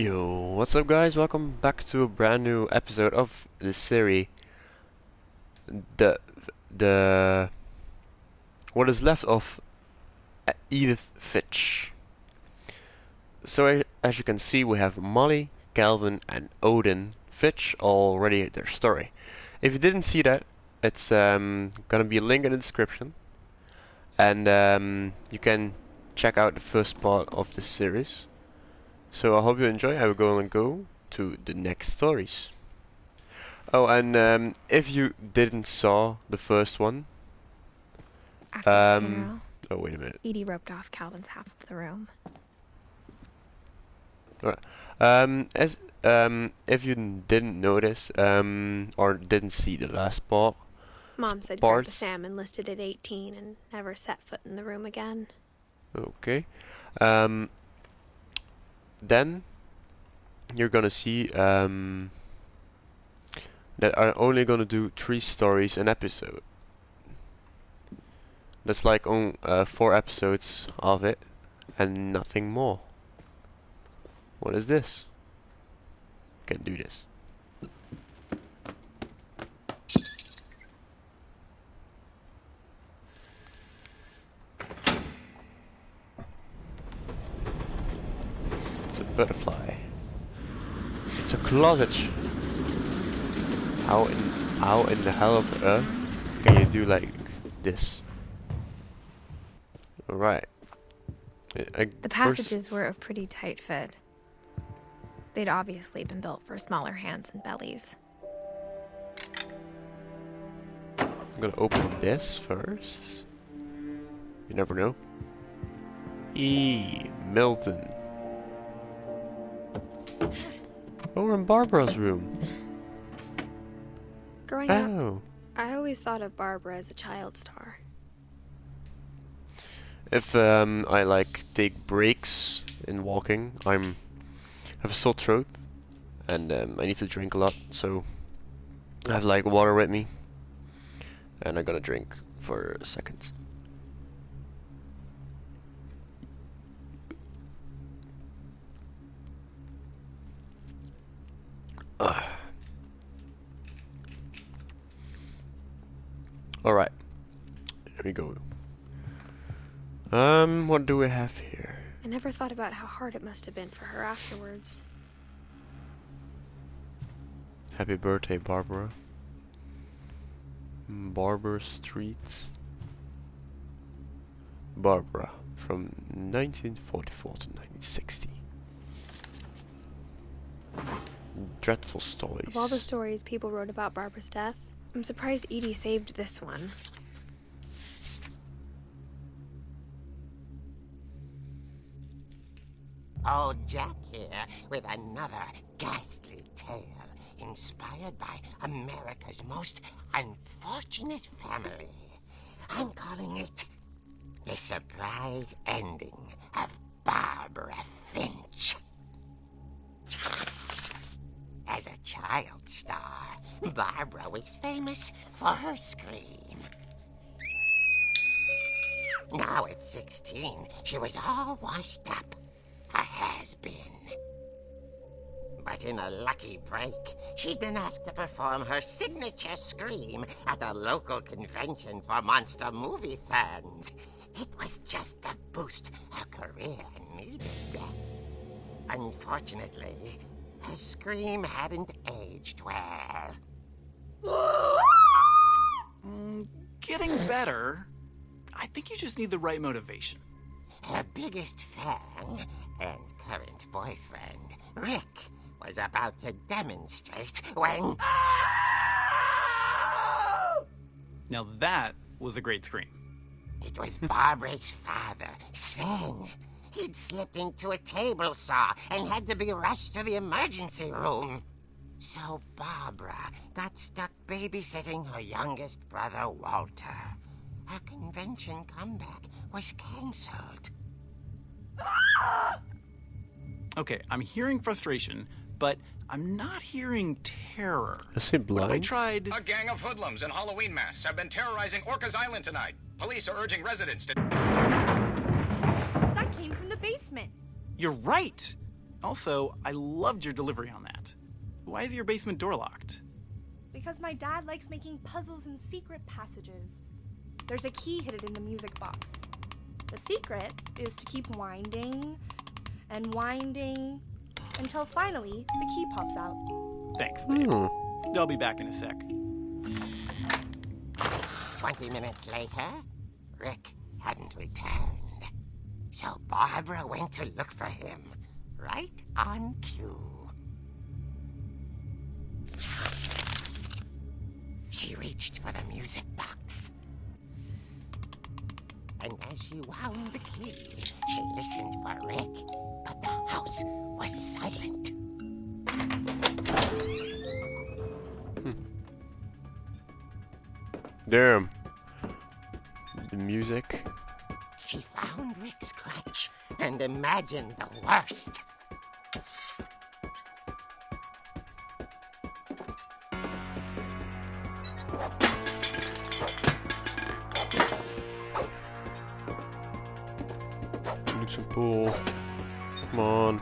Yo, what's up guys? Welcome back to a brand new episode of this series. The the what is left of Edith Finch. So as you can see, we have Molly, Calvin, and Odin Finch already their story. If you didn't see that, it's gonna be a link in the description, and you can check out the first part of this series. So I hope you enjoy. I will go to the next stories. Oh, and if you didn't saw the first one, After the funeral, oh wait a minute. Edie roped off Calvin's half of the room. Alright. If you didn't notice, or didn't see the last part, Mom said Grandpa Sam enlisted at 18 and never set foot in the room again. Okay. Then you're gonna see that I'm only gonna do 3 stories an episode. That's like 4 episodes of it and nothing more. What is this? Can do this. It's a butterfly. It's a closet. How in the hell of earth can you do like this? Alright. The passages were a pretty tight fit. They'd obviously been built for smaller hands and bellies. I'm gonna open this first. You never know. Milton. Oh, we're in Barbara's room. Growing up, I always thought of Barbara as a child star. If I like take breaks in walking, I have a sore throat and I need to drink a lot, so I have like water with me and I'm gonna drink for a second. Alright, here we go. What do we have here? I never thought about how hard it must have been for her afterwards. Happy birthday, Barbara. Barber Street. Barbara, from 1944 to 1960. Dreadful stories. Of all the stories people wrote about Barbara's death, I'm surprised Edie saved this one. Old Jack here with another ghastly tale inspired by America's most unfortunate family. I'm calling it The Surprise Ending of Barbara Finch. As a child star, Barbara was famous for her scream. Now at 16, she was all washed up. A has-been. But in a lucky break, she'd been asked to perform her signature scream at a local convention for monster movie fans. It was just the boost her career needed. Unfortunately, her scream hadn't aged well. Getting better. I think you just need the right motivation. Her biggest fan and current boyfriend, Rick, was about to demonstrate when... Now that was a great scream. It was Barbara's father, Sven. He'd slipped into a table saw and had to be rushed to the emergency room. So Barbara got stuck babysitting her youngest brother, Walter. Her convention comeback was cancelled. Okay, I'm hearing frustration, but I'm not hearing terror. Is he What if I blind? tried... A gang of hoodlums in Halloween masks have been terrorizing Orcas Island tonight. Police are urging residents to... That came from the basement. You're right! Also, I loved your delivery on that. Why is your basement door locked? Because my dad likes making puzzles and secret passages. There's a key hidden in the music box. The secret is to keep winding and winding until finally the key pops out. Thanks, babe. I'll be back in a sec. 20 minutes later, Rick hadn't returned. So Barbara went to look for him, right on cue. She reached for the music box. And as she wound the key, she listened for Rick, but the house was silent. Damn. The music. She found Rick's crutch and imagined the worst. Do some pool. Come on.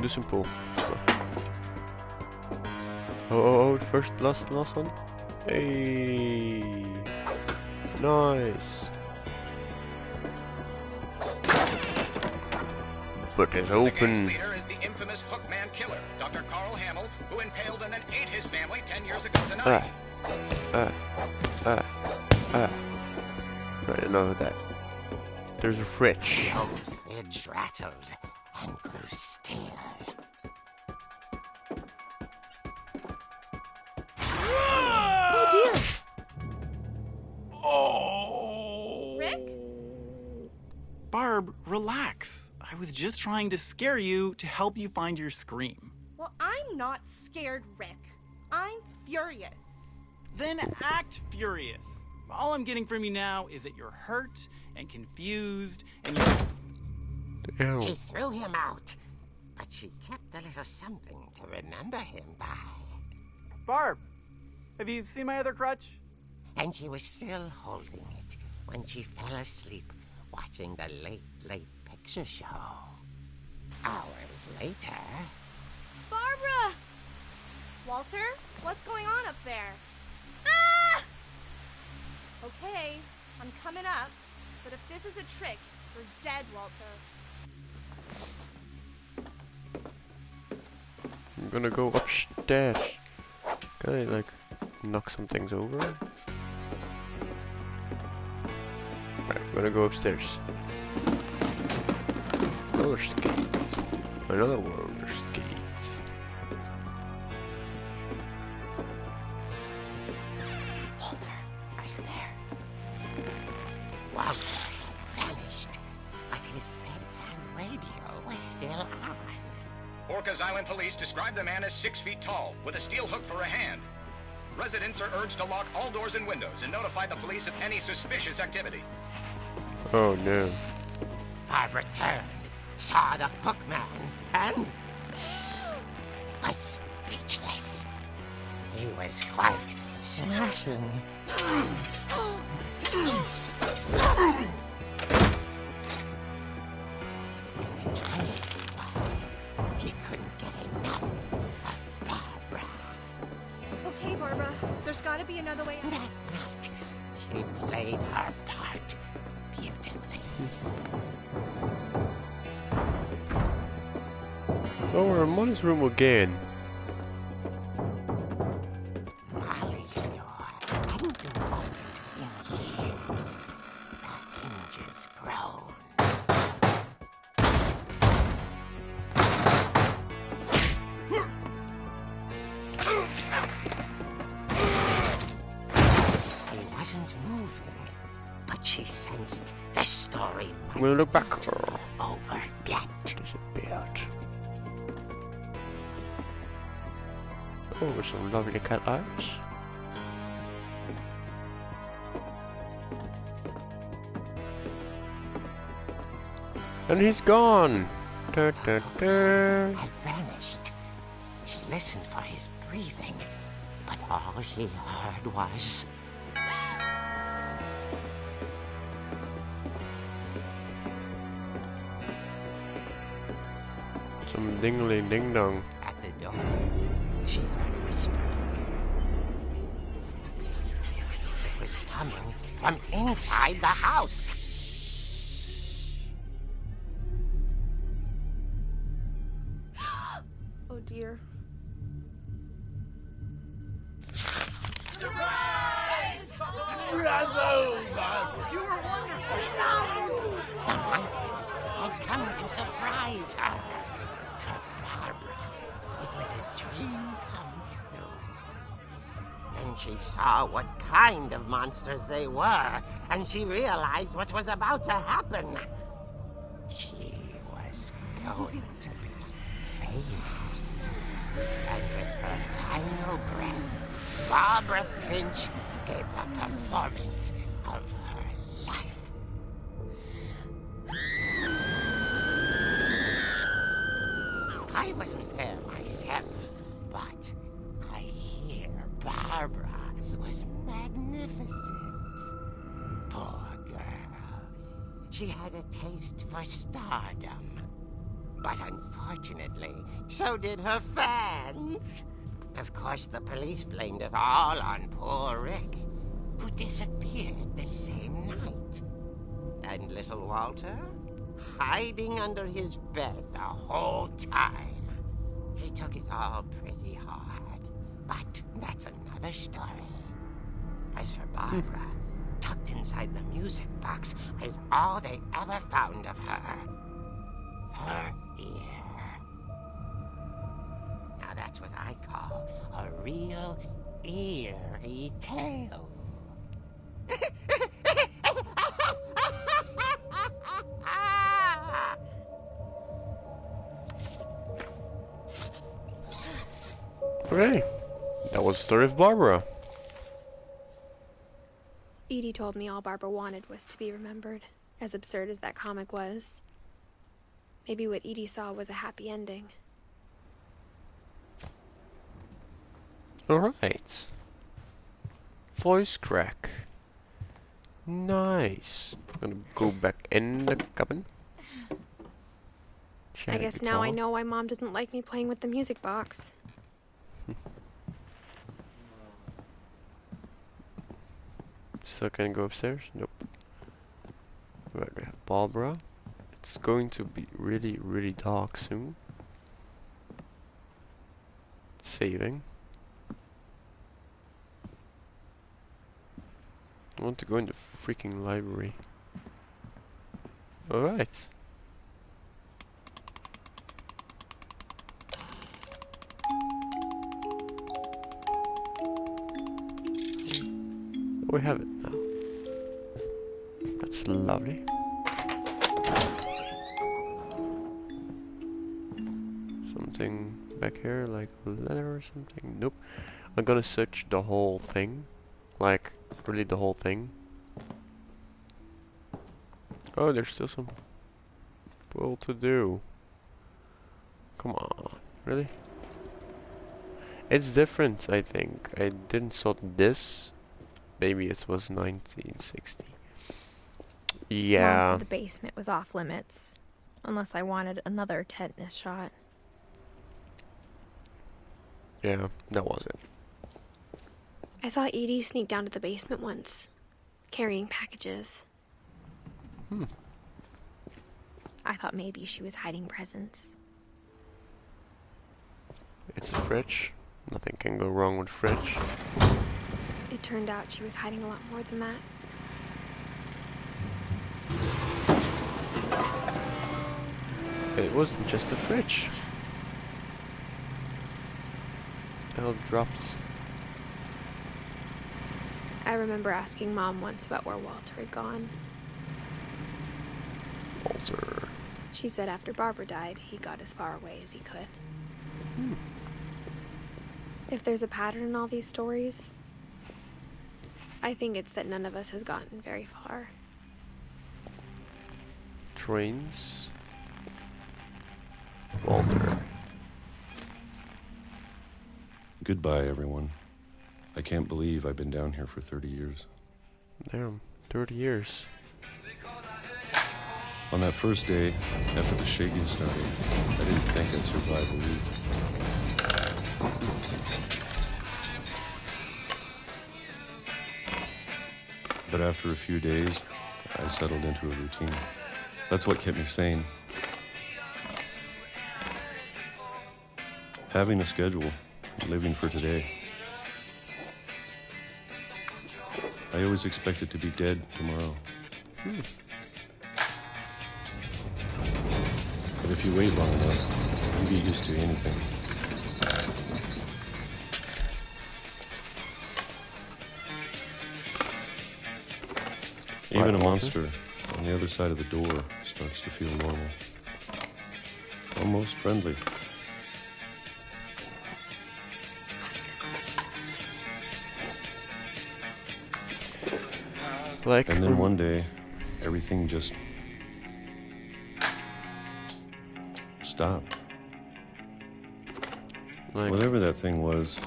Do some pool. Oh, first, last one. Hey, nice. But it's The gang's open. leader is the infamous Hookman killer, Dr. Carl Hamill, who impaled and then ate his family 10 years ago tonight. I know that. There's a fridge. The old fridge rattled and grew still. Oh dear! Oh! Rick? Barb, relax. I was just trying to scare you to help you find your scream. Well, I'm not scared, Rick. I'm furious. Then act furious. All I'm getting from you now is that you're hurt and confused and you're... She threw him out, but she kept a little something to remember him by. Barb, have you seen my other crutch? And she was still holding it when she fell asleep watching the late picture show. Hours later... Barbara! Walter, what's going on up there? Ah! Okay, I'm coming up, but if this is a trick, you're dead, Walter. I'm gonna go upstairs. Can I like knock some things over? Right, I'm gonna go upstairs. Roller skates. Another roller skates. Walter, are you there? Walter had vanished, but his bedside radio was still on. Orcas Island police describe the man as 6 feet tall, with a steel hook for a hand. Residents are urged to lock all doors and windows and notify the police of any suspicious activity. Oh no. Barbara turned, saw the hook man, and was speechless. He was quite smashing. And he really was. He couldn't get enough of Barbara. Okay, Barbara, there's gotta be another way out. That night, she played her part beautifully. Oh, we're in Molly's room again. Molly's door hadn't been opened in years. The hinges groaned. He wasn't moving, but she sensed the story I'm gonna look back. over yet. Disappeared. Oh, with some lovely cat eyes. And he's gone. Da, da, da. Had vanished. She listened for his breathing, but all she heard was... Some dingling ding dong. At the door, she heard whispering. It was coming from inside the house. Oh dear. The monsters had come to surprise her. For Barbara, it was a dream come true. Then she saw what kind of monsters they were, and she realized what was about to happen. She was going to be famous. And with her final breath, Barbara Finch gave the performance of her life. I wasn't there myself, but I hear Barbara was magnificent. Poor girl. She had a taste for stardom. But unfortunately, so did her fans. Of course, the police blamed it all on poor Rick, who disappeared the same night. And little Walter? Hiding under his bed the whole time. He took it all pretty hard, but that's another story. As for Barbara, tucked inside the music box is all they ever found of her. Her ear. Now that's what I call a real eerie tale. Okay, that was the story of Barbara. Edie told me all Barbara wanted was to be remembered, as absurd as that comic was. Maybe what Edie saw was a happy ending. Alright. Voice crack. Nice. I'm gonna go back in the cabin. I guess now I know why Mom didn't like me playing with the music box. Still can't go upstairs? Nope. Right, we have Barbara. It's going to be really, really dark soon. Saving. I want to go in the freaking library. Alright. We have it now. That's lovely. Something back here, like a letter or something? Nope. I'm gonna search the whole thing. Like, really the whole thing. Oh, there's still some pull to do. Come on, really? It's different, I think. I didn't sort this. Maybe it was 1960. Yeah. Mom said the basement was off limits, unless I wanted another tetanus shot. Yeah, that was it. I saw Edie sneak down to the basement once, carrying packages. I thought maybe she was hiding presents. It's a fridge. Nothing can go wrong with fridge. It turned out she was hiding a lot more than that. It wasn't just a fridge. L drops. I remember asking Mom once about where Walter had gone. Walter. She said after Barbara died, he got as far away as he could. If there's a pattern in all these stories, I think it's that none of us has gotten very far. Trains. Walter. Goodbye, everyone. I can't believe I've been down here for 30 years. Damn, 30 years. On that first day, after the shaking started, I didn't think I'd survive a week. But after a few days, I settled into a routine. That's what kept me sane. Having a schedule, living for today. I always expected to be dead tomorrow. But if you wait long enough, you get used to anything. Even a monster on the other side of the door starts to feel normal. Almost friendly. Like, And then one day, everything just stopped. like, Whatever that thing was,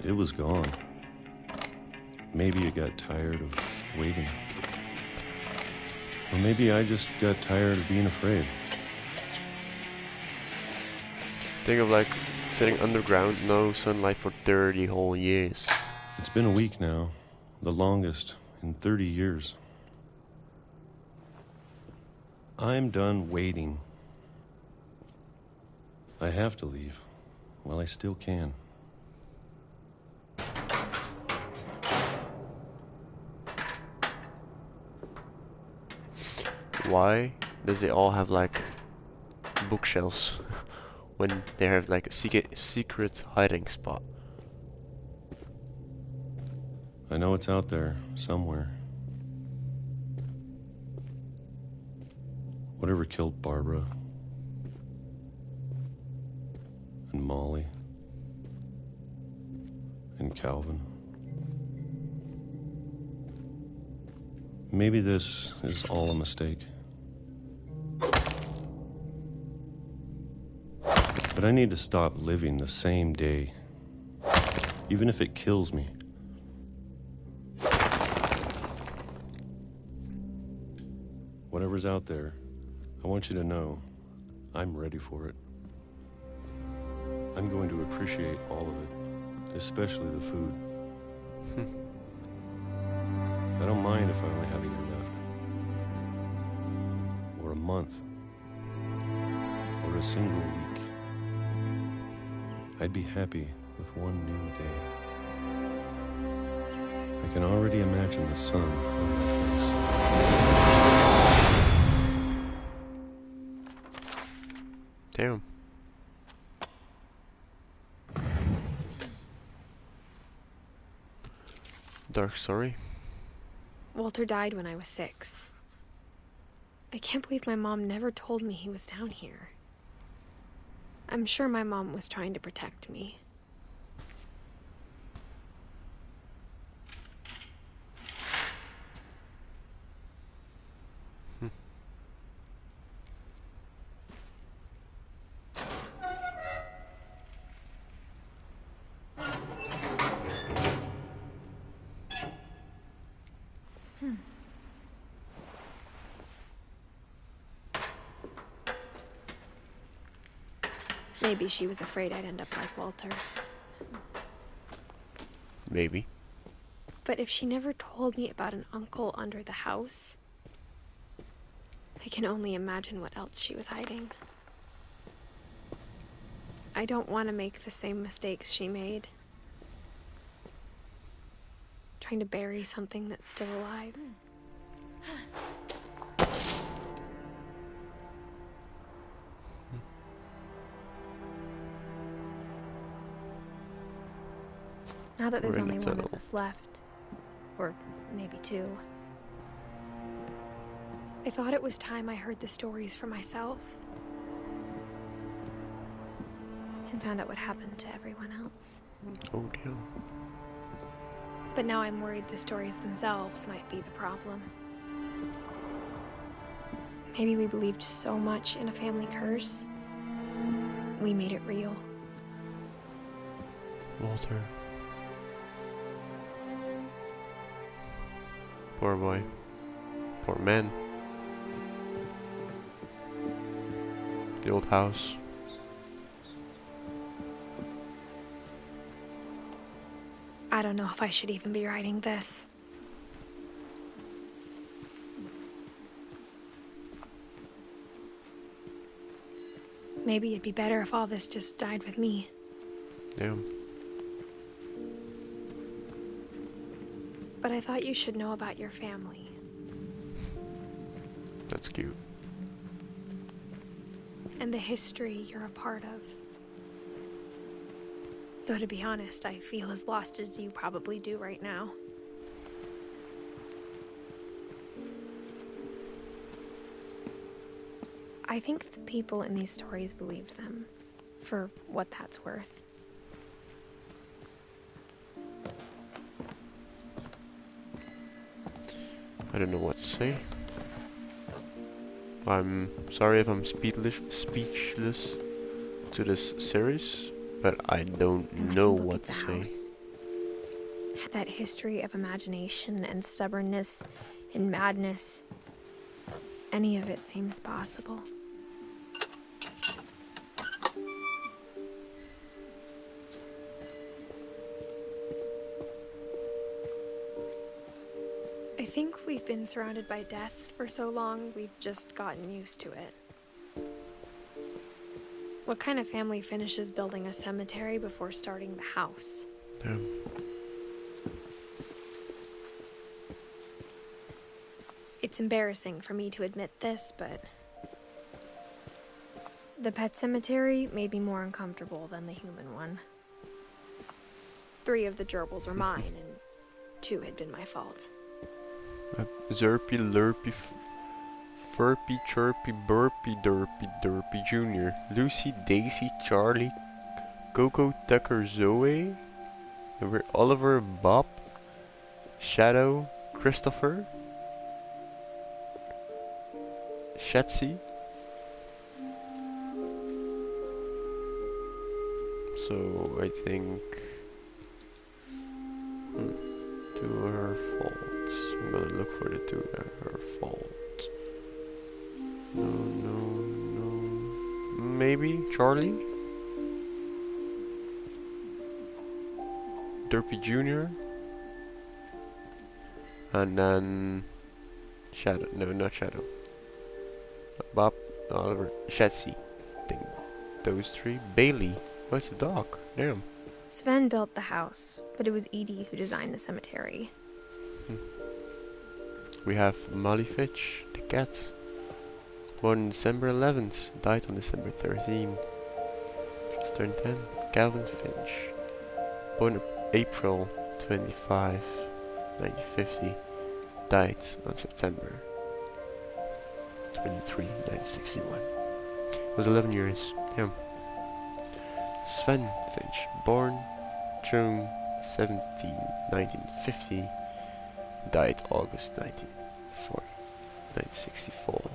it was gone. Maybe it got tired of waiting. Or maybe I just got tired of being afraid. think of like sitting underground, no sunlight for 30 whole years. It's been a week now, the longest in 30 years. I'm done waiting. I have to leave while I still can. Why does it all have like bookshelves when they have like a secret hiding spot? I know it's out there somewhere. Whatever killed Barbara and Molly and Calvin. Maybe this is all a mistake. But I need to stop living the same day, even if it kills me. Whatever's out there, I want you to know I'm ready for it. I'm going to appreciate all of it, especially the food. I don't mind if I only have a year left, or a month, or a single week. I'd be happy with one new day. I can already imagine the sun on my face. Damn. Dark story. Walter died when I was 6. I can't believe my mom never told me he was down here. I'm sure my mom was trying to protect me. Maybe she was afraid I'd end up like Walter. Maybe. But if she never told me about an uncle under the house, I can only imagine what else she was hiding. I don't want to make the same mistakes she made. Trying to bury something that's still alive. Now that there's We're in only the one of tunnel. us left, or maybe 2, I thought it was time I heard the stories for myself and found out what happened to everyone else. Oh dear. But now I'm worried the stories themselves might be the problem. Maybe we believed so much in a family curse we made it real. Walter. Poor boy. Poor man. The old house. I don't know if I should even be writing this. Maybe it'd be better if all this just died with me. Yeah. But I thought you should know about your family. That's cute. And the history you're a part of. Though to be honest, I feel as lost as you probably do right now. I think the people in these stories believed them, for what that's worth. I don't know what to say. I'm sorry if I'm speechless to this series, but I don't And know then look what at to the say. house. That history of imagination and stubbornness and madness. Any of it seems possible. I think we've been surrounded by death for so long, we've just gotten used to it. What kind of family finishes building a cemetery before starting the house? Yeah. It's embarrassing for me to admit this, but the pet cemetery made me more uncomfortable than the human one. 3 of the gerbils were mine, and 2 had been my fault. Zerpy, Lurpy, Furpy, Chirpy, Burpy, Derpy, Derpy Jr., Lucy, Daisy, Charlie, Coco, Tucker, Zoe, Oliver, Bob, Shadow, Christopher, Shatsy. So I think 2 are her faults. I'm gonna look for the 2 that are her fault. No. Maybe Charlie? Derpy Jr. And then Shadow. No, not Shadow. Bob, Oliver, Shatsy. I think those 3. Bailey. Where's the dog? Damn. Sven built the house, but it was Edie who designed the cemetery. We have Molly Fitch, the cat. Born on December 11th, died on December 13th. Just turned 10. Calvin Finch. Born April 25, 1950. Died on September 23, 1961. Was 11 years. Damn. Sven Finch. Born June 17, 1950. Died August 1964.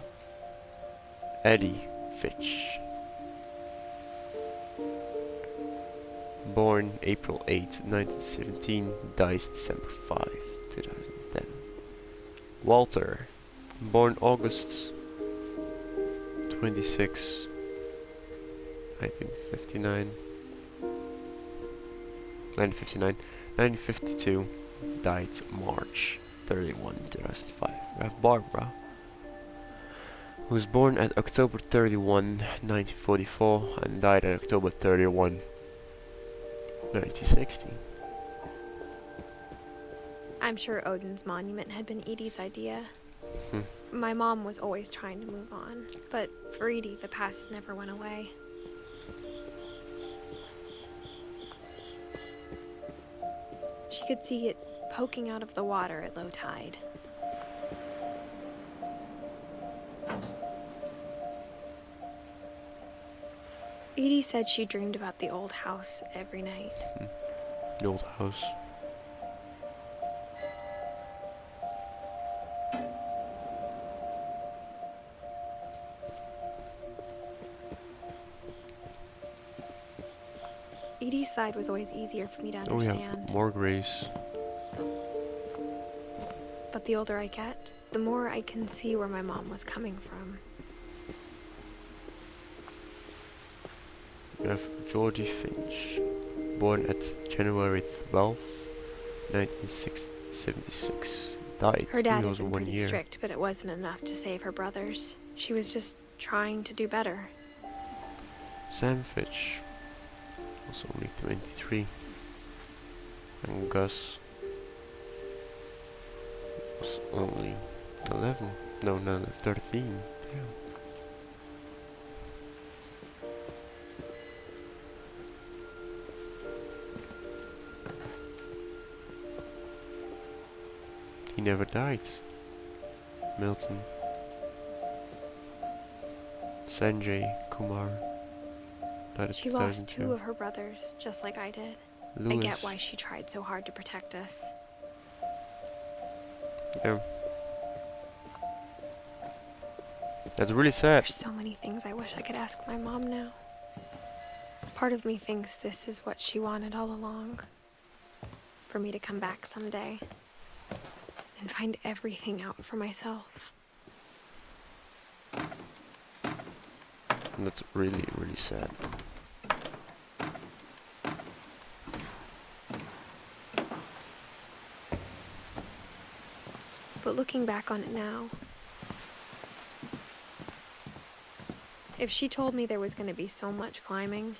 Eddie Fitch. Born April 8, 1917. Dies December 5, 2010. Walter. Born August 26, 1959. 1952. Died March 31, 2005. We have Barbara, who was born at October 31, 1944 and died at October 31, 1960. I'm sure Odin's monument had been Edie's idea. My mom was always trying to move on, but for Edie, the past never went away. She could see it poking out of the water at low tide. Edie said she dreamed about the old house every night. The old house. Edie's side was always easier for me to Oh, we have understand. more graves. But the older I get, the more I can see where my mom was coming from. We have Georgie Finch, born at January 12th, 1976. Died Her dad when he had was been 1 pretty year. strict, but it wasn't enough to save her brothers. She was just trying to do better. Sam Finch was only 23. And Gus was only 11. No, 13. Damn. He never died. Milton. Sanjay Kumar died at She lost 2002. 2 of her brothers, just like I did. I Lewis. get why she tried so hard to protect us. Yeah. That's really sad. There's so many things I wish I could ask my mom now. Part of me thinks this is what she wanted all along. For me to come back someday and find everything out for myself. And that's really, really sad. But looking back on it now, if she told me there was going to be so much climbing,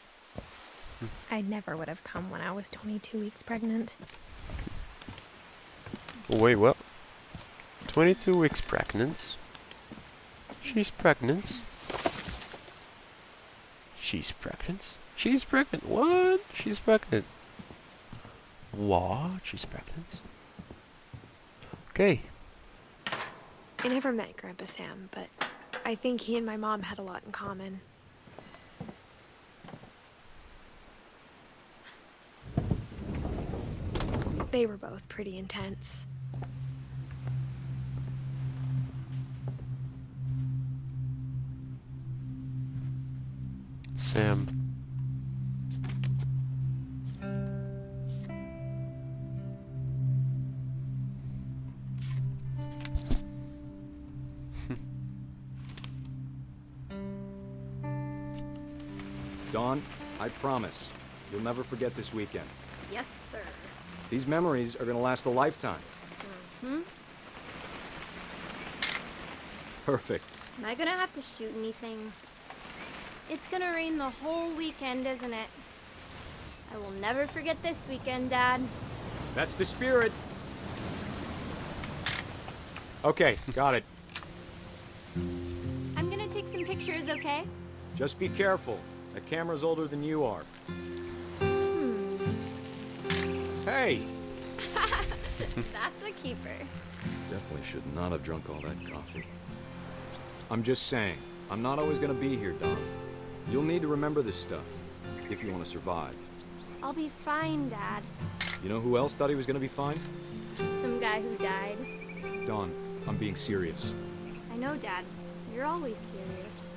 I never would have come when I was 22 weeks pregnant. Oh, wait, what? 22 weeks pregnant? She's pregnant? She's pregnant? She's pregnant? What? She's pregnant. What? She's pregnant? Okay. I never met Grandpa Sam, but I think he and my mom had a lot in common. They were both pretty intense. Sam. Dawn, I promise, you'll never forget this weekend. Yes, sir. These memories are gonna last a lifetime. Perfect. Am I gonna have to shoot anything? It's gonna rain the whole weekend, isn't it? I will never forget this weekend, Dad. That's the spirit. Okay, got it. I'm gonna take some pictures, okay? Just be careful. That camera's older than you are. Hey! That's a keeper. Definitely should not have drunk all that coffee. I'm just saying, I'm not always gonna be here, Don. You'll need to remember this stuff, if you want to survive. I'll be fine, Dad. You know who else thought he was gonna be fine? Some guy who died. Don, I'm being serious. I know, Dad. You're always serious.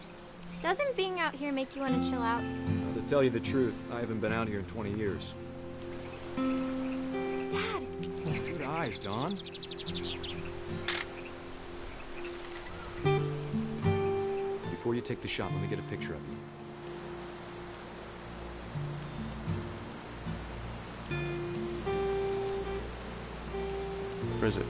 Doesn't being out here make you want to chill out? To tell you the truth, I haven't been out here in 20 years. Dad! Good eyes, Don. Before you take the shot, let me get a picture of you. Where is it?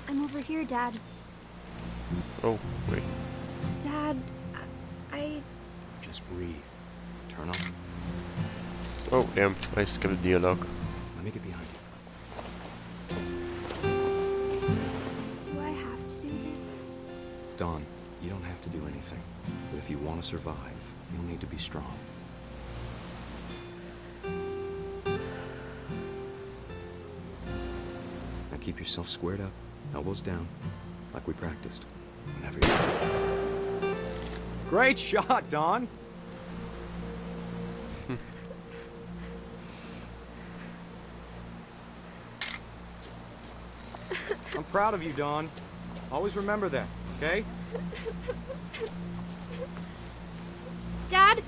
I'm over here, Dad. Oh, wait. Dad, I... Just breathe. Turn on. Oh, damn. I skipped the dialogue. Let me get behind you. Do I have to do this? Dawn, you don't have to do anything. But if you want to survive, you'll need to be strong. Now keep yourself squared up, elbows down, like we practiced. Whenever you're ready. Great shot, Dawn! I'm proud of you, Dawn. Always remember that, okay? Dad,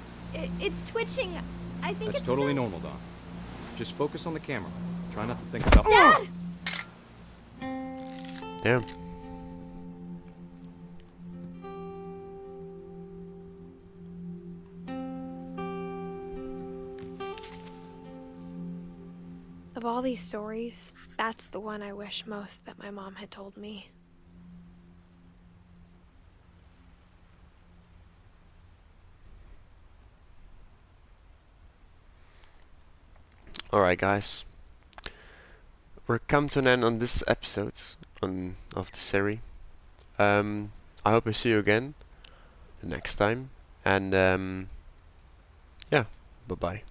it's twitching. I think That's it's totally normal, Dawn. Just focus on the camera. Try not to think about... Dad! Damn. Of all these stories, that's the one I wish most that my mom had told me. Alright guys, we're come to an end on this episode of the series. I hope I see you again the next time, and yeah, bye bye.